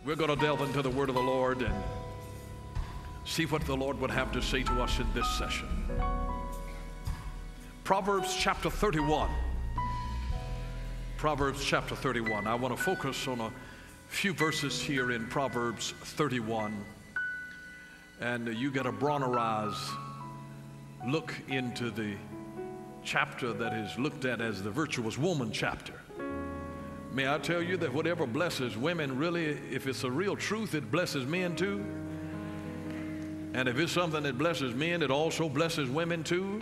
We're going to delve into the word of the Lord and see what the Lord would have to say to us in this session. Proverbs chapter 31. Proverbs chapter 31. I want to focus on a few verses here in Proverbs 31. And you get a Bronerized look into the chapter that is looked at as the virtuous woman chapter. May I tell you that whatever blesses women, really, if it's a real truth, it blesses men too. And if it's something that blesses men, it also blesses women too.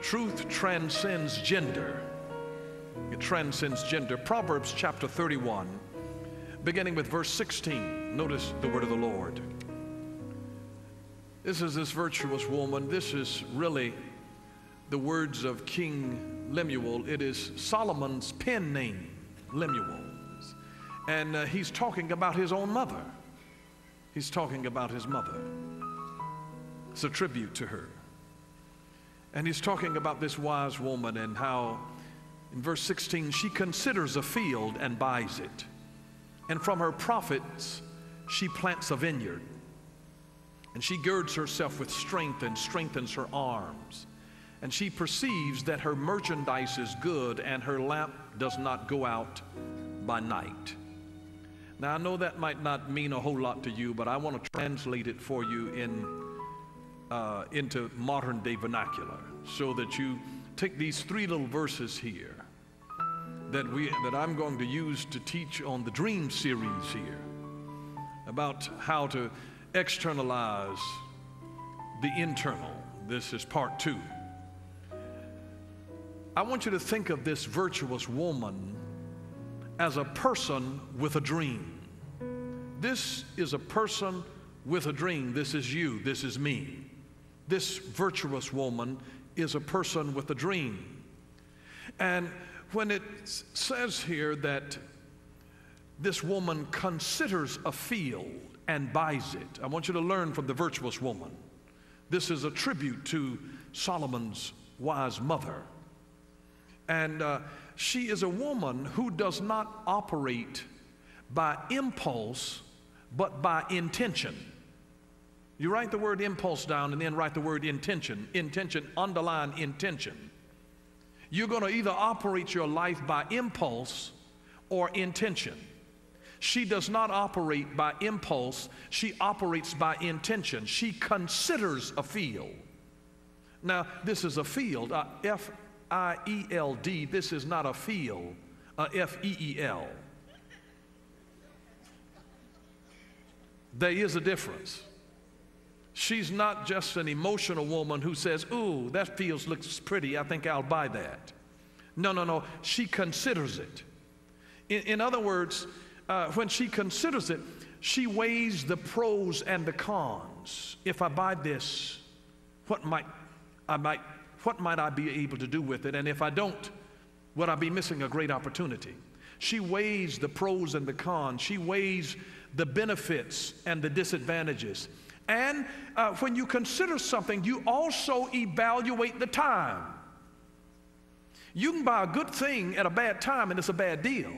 Truth transcends gender. It transcends gender. Proverbs chapter 31, beginning with verse 16. Notice the word of the Lord. This is this virtuous woman. This is really the words of King Lemuel. It is Solomon's pen name, Lemuel. And he's talking about his own mother. He's talking about his mother. It's a tribute to her. And he's talking about this wise woman and how, in verse 16, she considers a field and buys it. And from her profits, she plants a vineyard. And she girds herself with strength and strengthens her arms. And she perceives that her merchandise is good and her lamp does not go out by night. Now, I know that might not mean a whole lot to you, but I want to translate it for you into modern day vernacular so that you take these three little verses here that I'm going to use to teach on the dream series here about how to externalize the internal. This is part 2. I want you to think of this virtuous woman as a person with a dream. This is a person with a dream. This is you. This is me. This virtuous woman is a person with a dream. And when it says here that this woman considers a field and buys it, I want you to learn from the virtuous woman. This is a tribute to Solomon's wise mother. And she is a woman who does not operate by impulse, but by intention. You write the word impulse down and then write the word intention. Intention, underline intention. You're going to either operate your life by impulse or intention. She does not operate by impulse. She operates by intention. She considers a field. Now, this is a field, F-I-E-L-D. This is not a field, F-E-E-L. There is a difference. She's not just an emotional woman who says, ooh, that field looks pretty, I think I'll buy that. No. She considers it. In other words, when she considers it, she weighs the pros and the cons. If I buy this, what might I be able to do with it? And if I don't, would I be missing a great opportunity? She weighs the pros and the cons. She weighs the benefits and the disadvantages. And when you consider something, you also evaluate the time. You can buy a good thing at a bad time and it's a bad deal.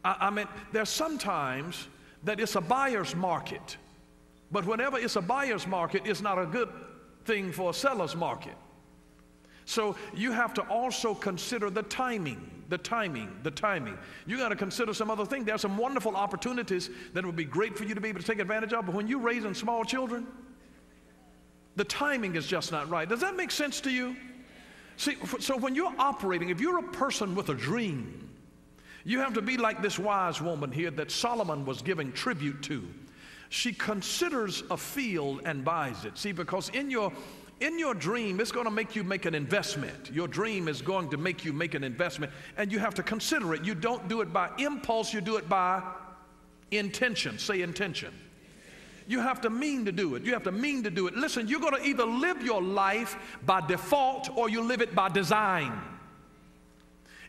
I mean, there's sometimes that it's a buyer's market, but whenever it's a buyer's market, it's not a good thing for a seller's market. So you have to also consider the timing. You got to consider some other thing. There are some wonderful opportunities that would be great for you to be able to take advantage of, but when you're raising small children, the timing is just not right. Does that make sense to you? See, so when you're operating, if you're a person with a dream, you have to be like this wise woman here that Solomon was giving tribute to. She considers a field and buys it. See, because in your dream, it's going to make you make an investment. Your dream is going to make you make an investment, and you have to consider it. You don't do it by impulse, you do it by intention. Say intention. You have to mean to do it. You have to mean to do it. Listen, you're going to either live your life by default or you live it by design.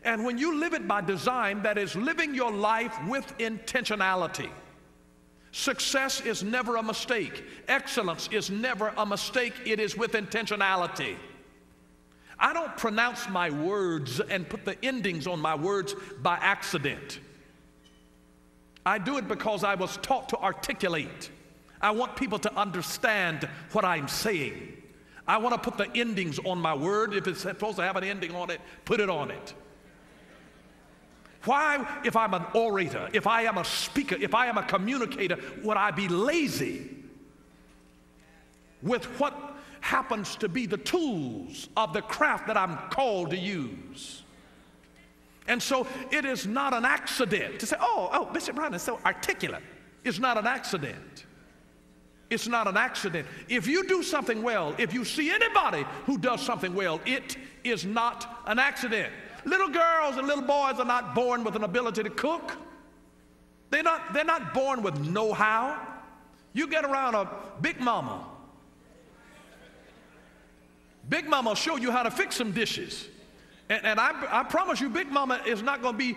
And when you live it by design, that is living your life with intentionality. Success is never a mistake. Excellence is never a mistake. It is with intentionality. I don't pronounce my words and put the endings on my words by accident. I do it because I was taught to articulate. I want people to understand what I'm saying. I want to put the endings on my word. If it's supposed to have an ending on it, put it on it. Why, if I'm an orator, if I am a speaker, if I am a communicator, would I be lazy with what happens to be the tools of the craft that I'm called to use? And so it is not an accident to say, oh, Bishop Brown is so articulate. It's not an accident. It's not an accident. If you do something well, if you see anybody who does something well, it is not an accident. Little girls and little boys are not born with an ability to cook. They're not born with know-how. You get around a big mama. Big mama will show you how to fix some dishes. And I promise you, Big Mama is not going to be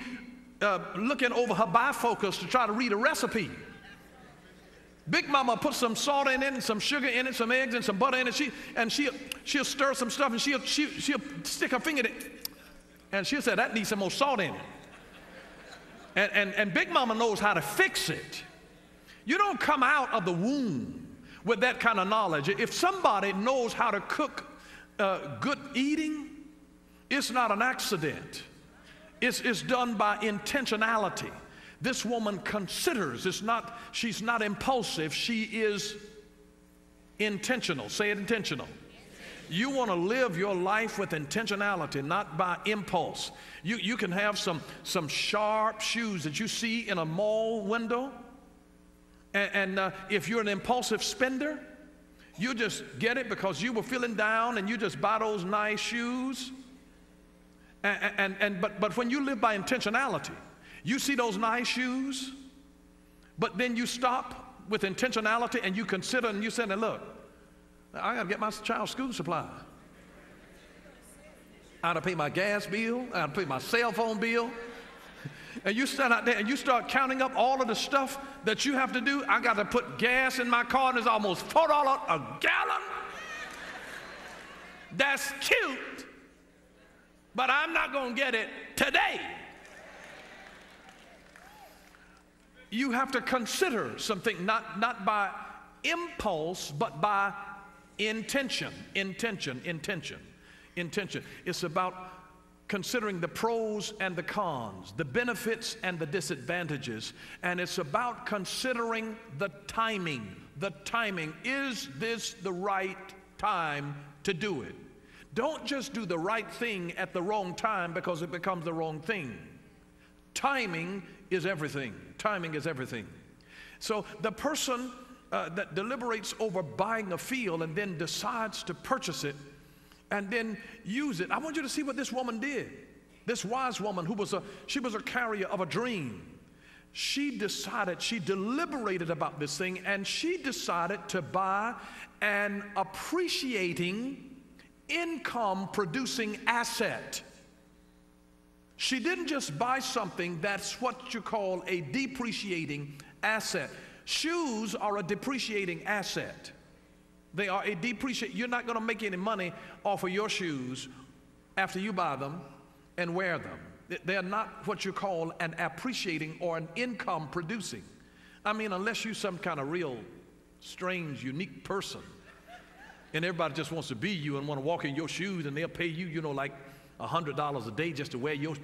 looking over her bifocals to try to read a recipe. Big Mama put some salt in it and some sugar in it, some eggs and some butter in it. She'll stir some stuff and she'll stick her finger in it. And she'll say, that needs some more salt in it. And Big Mama knows how to fix it. You don't come out of the womb with that kind of knowledge. If somebody knows how to cook good eating, it's not an accident. It's done by intentionality. This woman considers. She's not impulsive. She is intentional. Say it, intentional. You want to live your life with intentionality, not by impulse. You can have some sharp shoes that you see in a mall window. And if you're an impulsive spender, you just get it because you were feeling down and you just buy those nice shoes. But when you live by intentionality, you see those nice shoes, but then you stop with intentionality and you consider and you say, look, I got to get my child's school supply. I got to pay my gas bill. I got to pay my cell phone bill. And you stand out there and you start counting up all of the stuff that you have to do. I got to put gas in my car and it's almost $4 a gallon. That's cute, but I'm not going to get it today. You have to consider something not by impulse, but by intention. Intention. It's about considering the pros and the cons, the benefits and the disadvantages, and it's about considering the timing. The timing. Is this the right time to do it? Don't just do the right thing at the wrong time because it becomes the wrong thing. Timing is everything. Timing is everything. So the person that deliberates over buying a field and then decides to purchase it and then use it. I want you to see what this woman did. This wise woman she was a carrier of a dream. She deliberated about this thing and she decided to buy an appreciating, income producing asset. She didn't just buy something that's what you call a depreciating asset. Shoes are a depreciating asset. They are a depreciating. You're not going to make any money off of your shoes after you buy them and wear them. They're not what you call an appreciating or an income producing. I mean, unless you're some kind of real strange, unique person and everybody just wants to be you and want to walk in your shoes and they'll pay you, like $100 a day just to wear your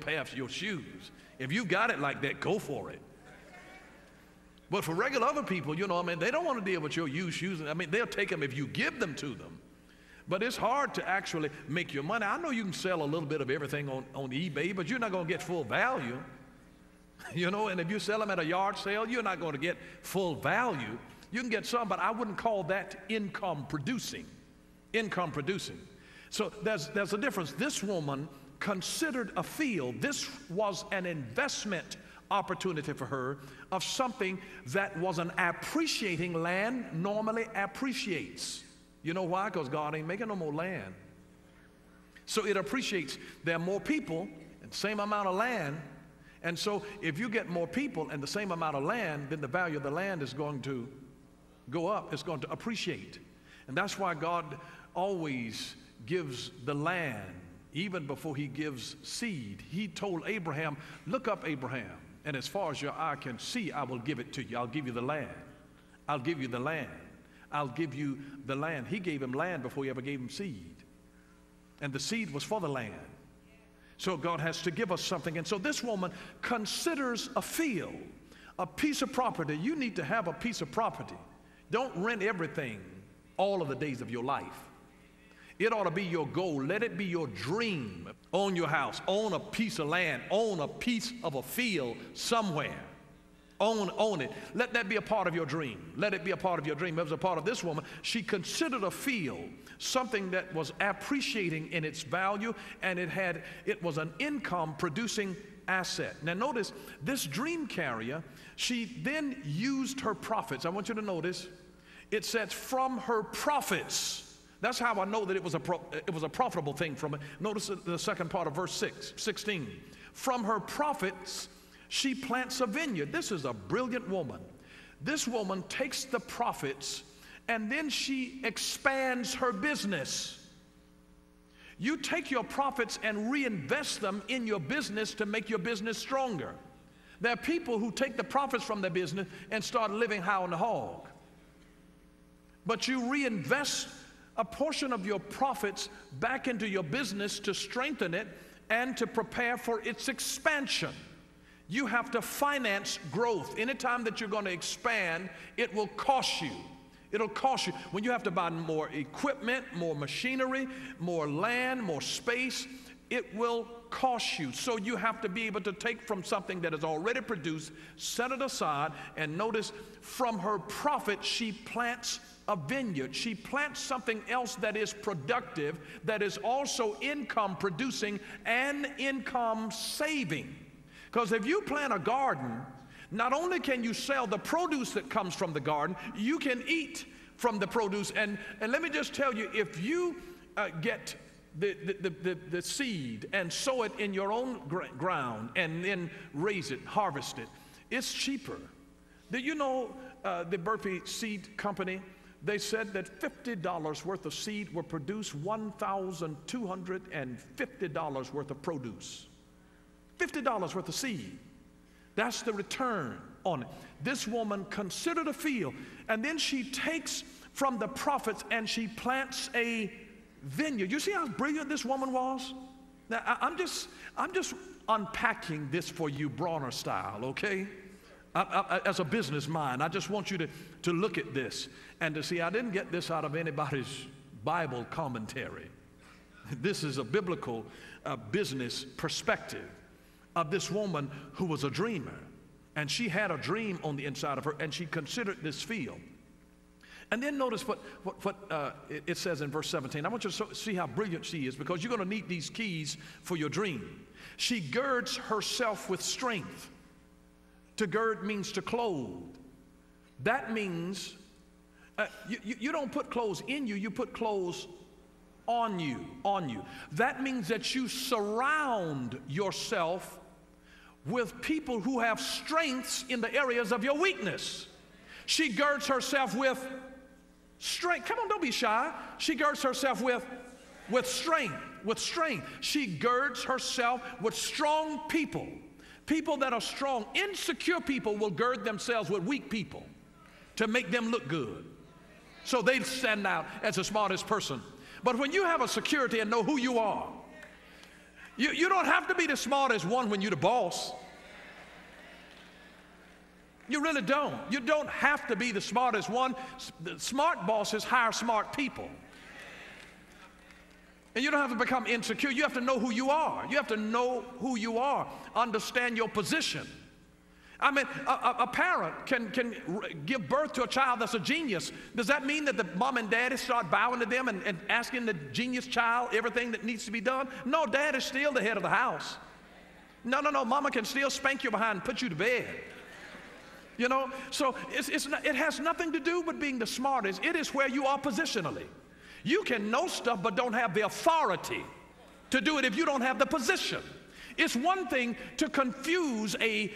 shoes. If you got it like that, go for it. But for regular other people, they don't want to deal with your used shoes. They'll take them if you give them to them. But it's hard to actually make your money. I know you can sell a little bit of everything on eBay, but you're not going to get full value. And if you sell them at a yard sale, you're not going to get full value. You can get some, but I wouldn't call that income producing. Income producing. So there's a difference. This woman considered a field. This was an investment opportunity for her of something that was an appreciating land normally appreciates. You know why? Because God ain't making no more land. So it appreciates. There are more people and the same amount of land. And so if you get more people and the same amount of land, then the value of the land is going to go up. It's going to appreciate. And that's why God always gives the land even before he gives seed. He told Abraham, look up, Abraham, and as far as your eye can see, I will give it to you. I'll give you the land. I'll give you the land. I'll give you the land. He gave him land before he ever gave him seed. And the seed was for the land. So God has to give us something. And so this woman considers a field, a piece of property. You need to have a piece of property. Don't rent everything all of the days of your life. It ought to be your goal. Let it be your dream. Own your house. Own a piece of land. Own a piece of a field somewhere. Own it. Let that be a part of your dream. Let it be a part of your dream. It was a part of this woman. She considered a field something that was appreciating in its value, and it was an income producing asset. Now notice, this dream carrier, she then used her profits. I want you to notice, it says from her profits. That's how I know that it was a profitable thing from it. Notice the second part of verse 16. From her profits, she plants a vineyard. This is a brilliant woman. This woman takes the profits and then she expands her business. You take your profits and reinvest them in your business to make your business stronger. There are people who take the profits from their business and start living high on the hog. But you reinvest a portion of your profits back into your business to strengthen it and to prepare for its expansion. You have to finance growth. Anytime that you're going to expand, it will cost you. It'll cost you. When you have to buy more equipment, more machinery, more land, more space, it will cost you. So you have to be able to take from something that is already produced, set it aside, and notice from her profit she plants a vineyard. She plants something else that is productive, that is also income producing and income saving. Because if you plant a garden, not only can you sell the produce that comes from the garden, you can eat from the produce. And let me just tell you, if you get the seed and sow it in your own ground and then raise it, harvest it, it's cheaper. Do you know the Burpee Seed Company? They said that $50 worth of seed will produce $1,250 worth of produce. $50 worth of seed. That's the return on it. This woman considered a field, and then she takes from the profits and she plants a vineyard. You see how brilliant this woman was? Now, I'm just unpacking this for you, Bronner style, okay? As a business mind, I just want you to look at this and to see I didn't get this out of anybody's Bible commentary. This is a biblical business perspective of this woman who was a dreamer, and she had a dream on the inside of her, and she considered this field. And then notice what it says in verse 17. I want you to see how brilliant she is, because you're going to need these keys for your dream. She girds herself with strength. To gird means to clothe. That means you don't put clothes in you, you put clothes on you. That means that you surround yourself with people who have strengths in the areas of your weakness. She girds herself with strength. Come on, don't be shy. She girds herself with strength. She girds herself with strong people. People that are strong. Insecure people will gird themselves with weak people to make them look good, so they stand out as the smartest person. But when you have a security and know who you are, you don't have to be the smartest one when you're the boss. You really don't. You don't have to be the smartest one. The smart bosses hire smart people. And you don't have to become insecure. You have to know who you are. You have to know who you are. Understand your position. I mean, a parent can give birth to a child that's a genius. Does that mean that the mom and daddy start bowing to them and asking the genius child everything that needs to be done? No, dad is still the head of the house. No, mama can still spank you behind and put you to bed. You know, so it has nothing to do with being the smartest. It is where you are positionally. You can know stuff but don't have the authority to do it if you don't have the position. It's one thing to confuse a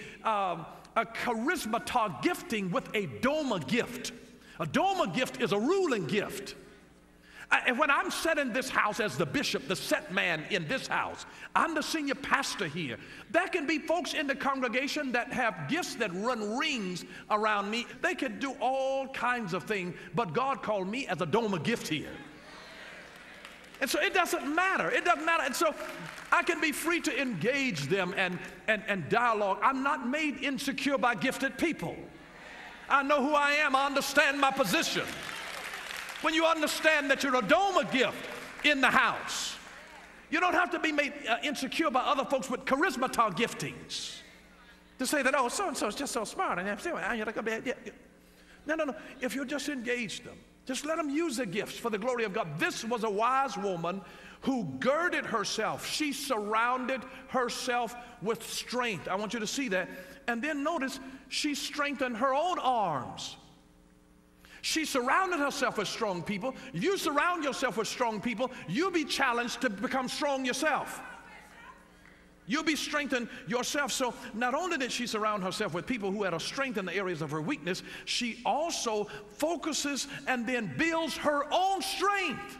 charismata gifting with a doma gift. A doma gift is a ruling gift. When I'm set in this house as the bishop, the set man in this house, I'm the senior pastor here. There can be folks in the congregation that have gifts that run rings around me. They can do all kinds of things, but God called me as a dome of gift here. And so it doesn't matter. It doesn't matter. And so I can be free to engage them and dialogue. I'm not made insecure by gifted people. I know who I am. I understand my position. When you understand that you're a dome of gift in the house, you don't have to be made insecure by other folks with charismatic giftings. To say that, oh, so-and-so is just so smart. No. If you just engage them, just let them use their gifts for the glory of God. This was a wise woman who girded herself. She surrounded herself with strength. I want you to see that. And then notice, she strengthened her own arms. She surrounded herself with strong people. You surround yourself with strong people, you'll be challenged to become strong yourself. You'll be strengthened yourself. So not only did she surround herself with people who had a strength in the areas of her weakness, she also focuses and then builds her own strength.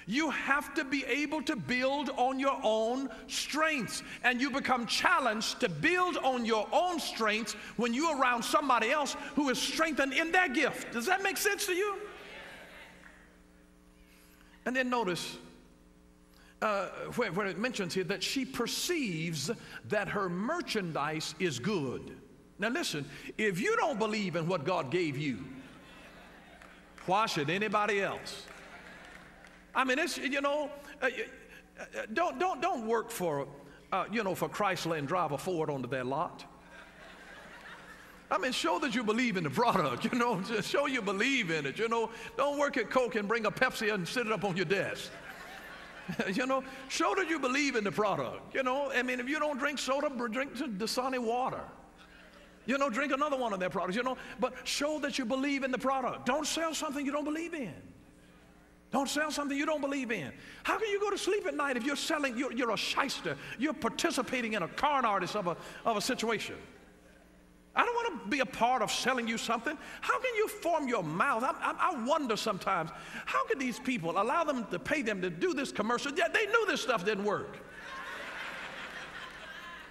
You have to be able to build on your own strengths. And you become challenged to build on your own strengths when you're around somebody else who is strengthened in their gift. Does that make sense to you? And then notice where it mentions here that she perceives that her merchandise is good. Now listen, if you don't believe in what God gave you, why should anybody else? I mean, it's, you know, don't work for, for Chrysler and drive a Ford onto their lot. I mean, show that you believe in the product, just show you believe in it, Don't work at Coke and bring a Pepsi and sit it up on your desk. Show that you believe in the product, I mean, if you don't drink soda, drink Dasani water. Drink another one of their products, but show that you believe in the product. Don't sell something you don't believe in. Don't sell something you don't believe in. How can you go to sleep at night if you're selling, you're a shyster, you're participating in a con artist of a situation? I don't want to be a part of selling you something. How can you form your mouth? I wonder sometimes, how could these people allow them to pay them to do this commercial? Yeah, they knew this stuff didn't work.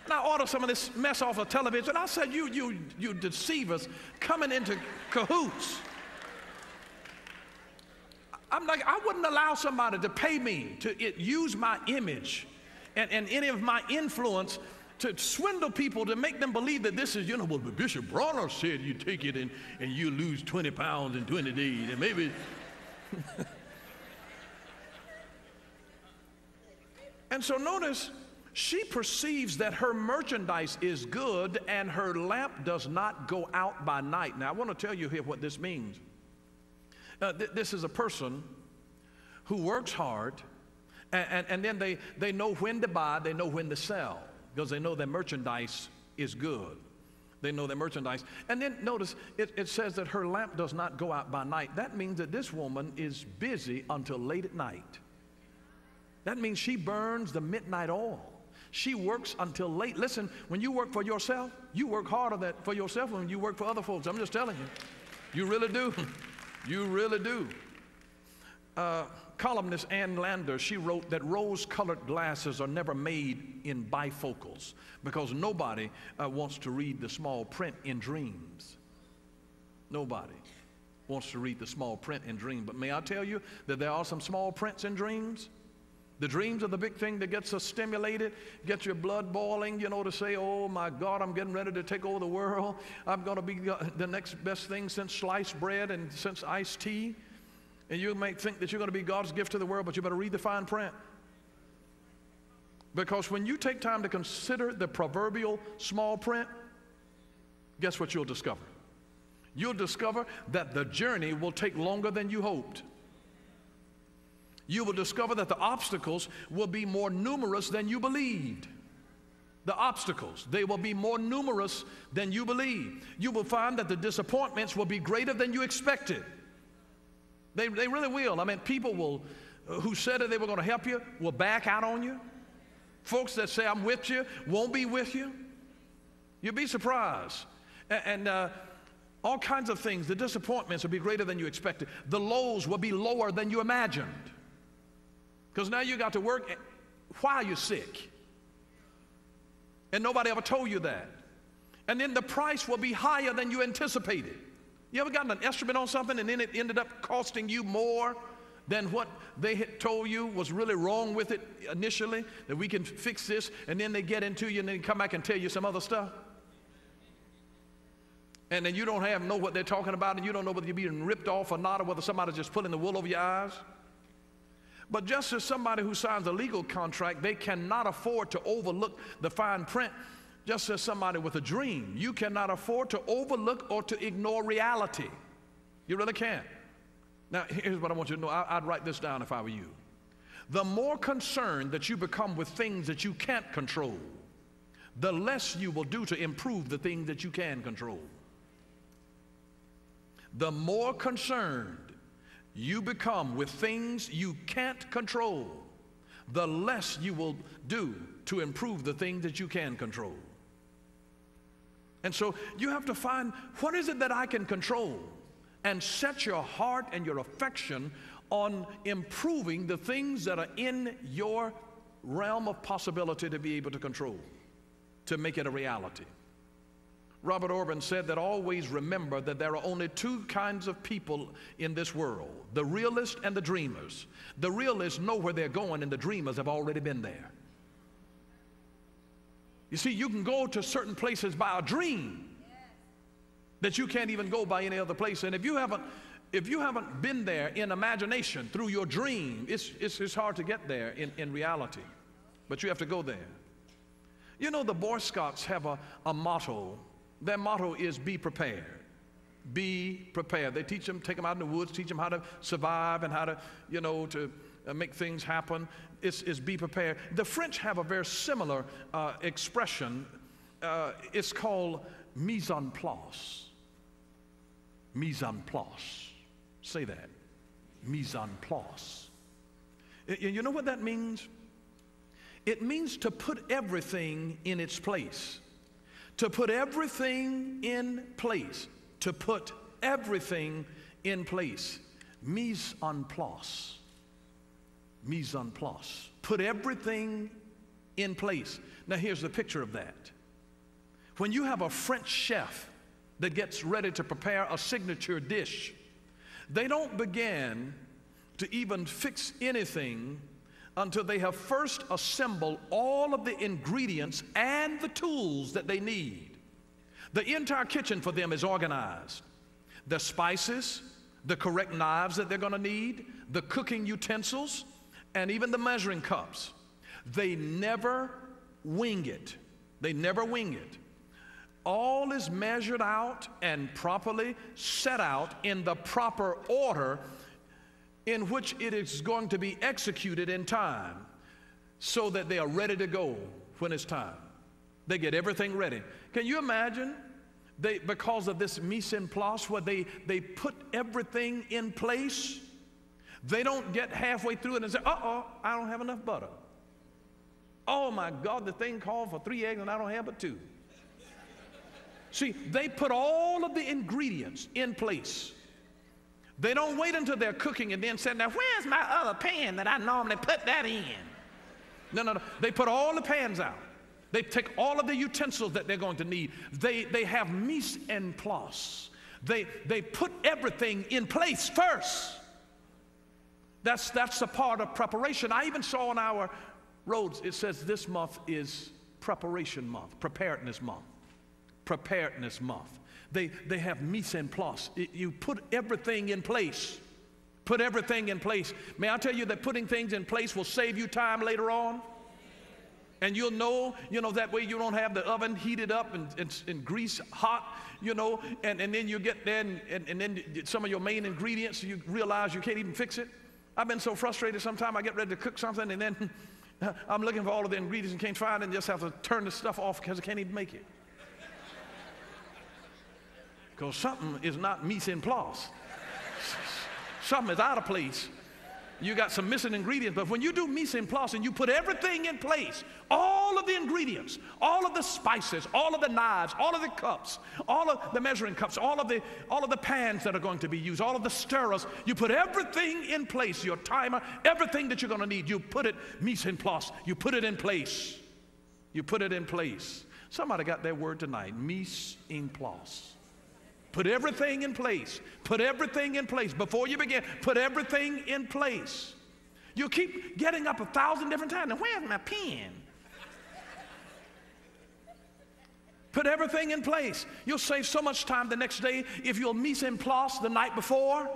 And I ordered some of this mess off of television. I said, you deceivers coming into cahoots. I'm like, I wouldn't allow somebody to pay me to use my image and any of my influence to swindle people, to make them believe that this is, well, Bishop Browner said you take it and you lose 20 pounds in 20 days, and maybe. And so notice, she perceives that her merchandise is good and her lamp does not go out by night. Now, I want to tell you here what this means. This is a person who works hard, and then they know when to buy, they know when to sell, because they know their merchandise is good. They know their merchandise. And then notice, it says that her lamp does not go out by night. That means that this woman is busy until late at night. That means she burns the midnight oil. She works until late. Listen, when you work for yourself, you work harder for yourself than when you work for other folks. I'm just telling you. You really do. You really do. Columnist Ann Lander, she wrote that rose-colored glasses are never made in bifocals because nobody wants to read the small print in dreams. Nobody wants to read the small print in dreams. But may I tell you that there are some small prints in dreams? The dreams are the big thing that gets us stimulated, gets your blood boiling, to say, oh my God, I'm getting ready to take over the world. I'm going to be the next best thing since sliced bread and since iced tea. And you may think that you're going to be God's gift to the world, but you better read the fine print. Because when you take time to consider the proverbial small print, guess what you'll discover? You'll discover that the journey will take longer than you hoped. You will discover that the obstacles will be more numerous than you believed. The obstacles, they will be more numerous than you believe. You will find that the disappointments will be greater than you expected. They really will. I mean, people who said that they were going to help you will back out on you. Folks that say, I'm with you, won't be with you. You'll be surprised. And All kinds of things. The disappointments will be greater than you expected. The lows will be lower than you imagined. Because now you got to work while you're sick. And nobody ever told you that. And then the price will be higher than you anticipated. You ever gotten an estimate on something and then it ended up costing you more than what they had told you was really wrong with it initially? That we can fix this, and then they get into you and then come back and tell you some other stuff? And then you don't know what they're talking about, and you don't know whether you're being ripped off or not, or whether somebody's just pulling the wool over your eyes. But just as somebody who signs a legal contract, they cannot afford to overlook the fine print. Just as somebody with a dream, you cannot afford to overlook or to ignore reality. You really can't. Now, here's what I want you to know. I'd write this down if I were you. The more concerned that you become with things that you can't control, the less you will do to improve the things that you can control. The more concerned you become with things you can't control, the less you will do to improve the things that you can control. And so you have to find, what is it that I can control? And set your heart and your affection on improving the things that are in your realm of possibility to be able to control, to make it a reality. Robert Orban said that always remember that there are only two kinds of people in this world, the realists and the dreamers. The realists know where they're going, and the dreamers have already been there. You see, you can go to certain places by a dream that you can't even go by any other place. And if you haven't been there in imagination through your dream, it's hard to get there in reality. But you have to go there. You know, the Boy Scouts have a motto. Their motto is be prepared. Be prepared. They teach them, take them out in the woods, teach them how to survive and how to, to make things happen. It's be prepared. The French have a very similar expression. It's called mise en place. Mise en place. Say that. Mise en place. You know what that means? It means to put everything in its place. To put everything in place. To put everything in place. Mise en place. Mise en place. Put everything in place. Now here's the picture of that. When you have a French chef that gets ready to prepare a signature dish, they don't begin to even fix anything until they have first assembled all of the ingredients and the tools that they need. The entire kitchen for them is organized. The spices, the correct knives that they're going to need, the cooking utensils, and even the measuring cups. They never wing it. They never wing it. All is measured out and properly set out in the proper order in which it is going to be executed in time, so that they are ready to go when it's time. They get everything ready. Can you imagine? Because of this mise en place, where they put everything in place, they don't get halfway through it and say, uh-oh, I don't have enough butter. Oh my God, the thing called for 3 eggs and I don't have but 2. See, they put all of the ingredients in place. They don't wait until they're cooking and then say, now where's my other pan that I normally put that in? No. They put all the pans out. They take all of the utensils that they're going to need. They have mise en place. They put everything in place first. That's a part of preparation. I even saw on our roads, it says this month is preparation month, preparedness month. Preparedness month. They have mise en place. You put everything in place. Put everything in place. May I tell you that putting things in place will save you time later on? And you'll know, that way you don't have the oven heated up and grease hot, and then you get there and then some of your main ingredients, you realize you can't even fix it. I've been so frustrated sometimes I get ready to cook something and then I'm looking for all of the ingredients and can't find it and just have to turn the stuff off because I can't even make it. Because something is not mise en place. Something is out of place. You got some missing ingredients, but when you do mise en place and you put everything in place, all of the ingredients, all of the spices, all of the knives, all of the cups, all of the measuring cups, all of the pans that are going to be used, all of the stirrers, you put everything in place, your timer, everything that you're going to need, you put it mise en place, you put it in place. You put it in place. Somebody got that word tonight, mise en place. Put everything in place. Put everything in place. Before you begin, put everything in place. You keep getting up 1,000 different times. Now, where's my pen? Put everything in place. You'll save so much time the next day if you'll mise en place the night before.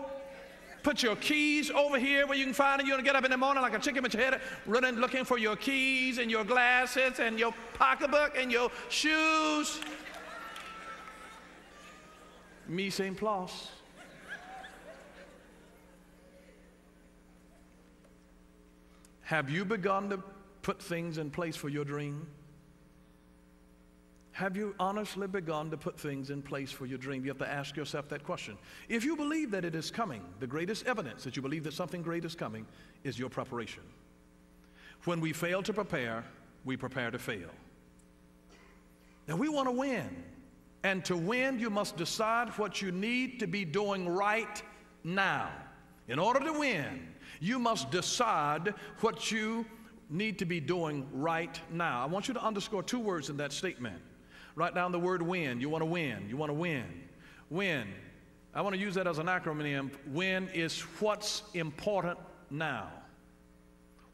Put your keys over here where you can find it. You're going to get up in the morning like a chicken with your head running, looking for your keys and your glasses and your pocketbook and your shoes. Mise en place. Have you begun to put things in place for your dream? Have you honestly begun to put things in place for your dream? You have to ask yourself that question. If you believe that it is coming, the greatest evidence that you believe that something great is coming is your preparation. When we fail to prepare, we prepare to fail. Now we want to win. And to win, you must decide what you need to be doing right now. In order to win, you must decide what you need to be doing right now. I want you to underscore two words in that statement. Write down the word win. You want to win. You want to win. Win. I want to use that as an acronym. Win is what's important now.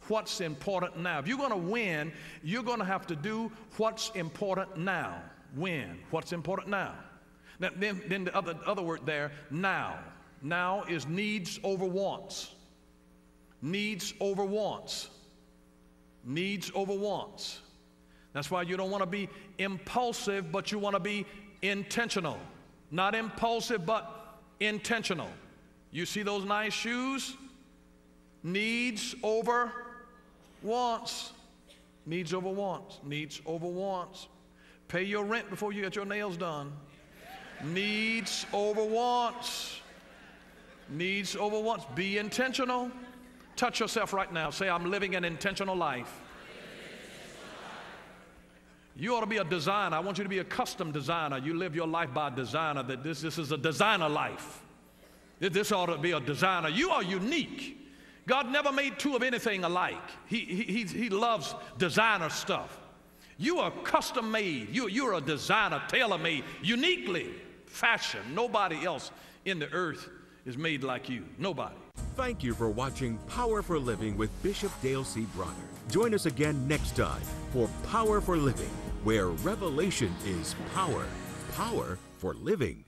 What's important now. If you're going to win, you're going to have to do what's important now. Win. What's important now. Then the other word there, now. Now is needs over wants. Needs over wants. Needs over wants. That's why you don't want to be impulsive, but you want to be intentional. Not impulsive, but intentional. You see those nice shoes? Needs over wants. Needs over wants. Needs over wants. Pay your rent before you get your nails done. Needs over wants. Needs over wants. Be intentional. Touch yourself right now. Say, I'm living an intentional life. You ought to be a designer. I want you to be a custom designer. You live your life by a designer. That this is a designer life. This ought to be a designer. You are unique. God never made two of anything alike. He loves designer stuff. You are custom made. You're a designer, tailor made, uniquely fashioned. Nobody else in the earth is made like you. Nobody. Thank you for watching Power for Living with Bishop Dale C. Bronner. Join us again next time for Power for Living, where revelation is power. Power for living.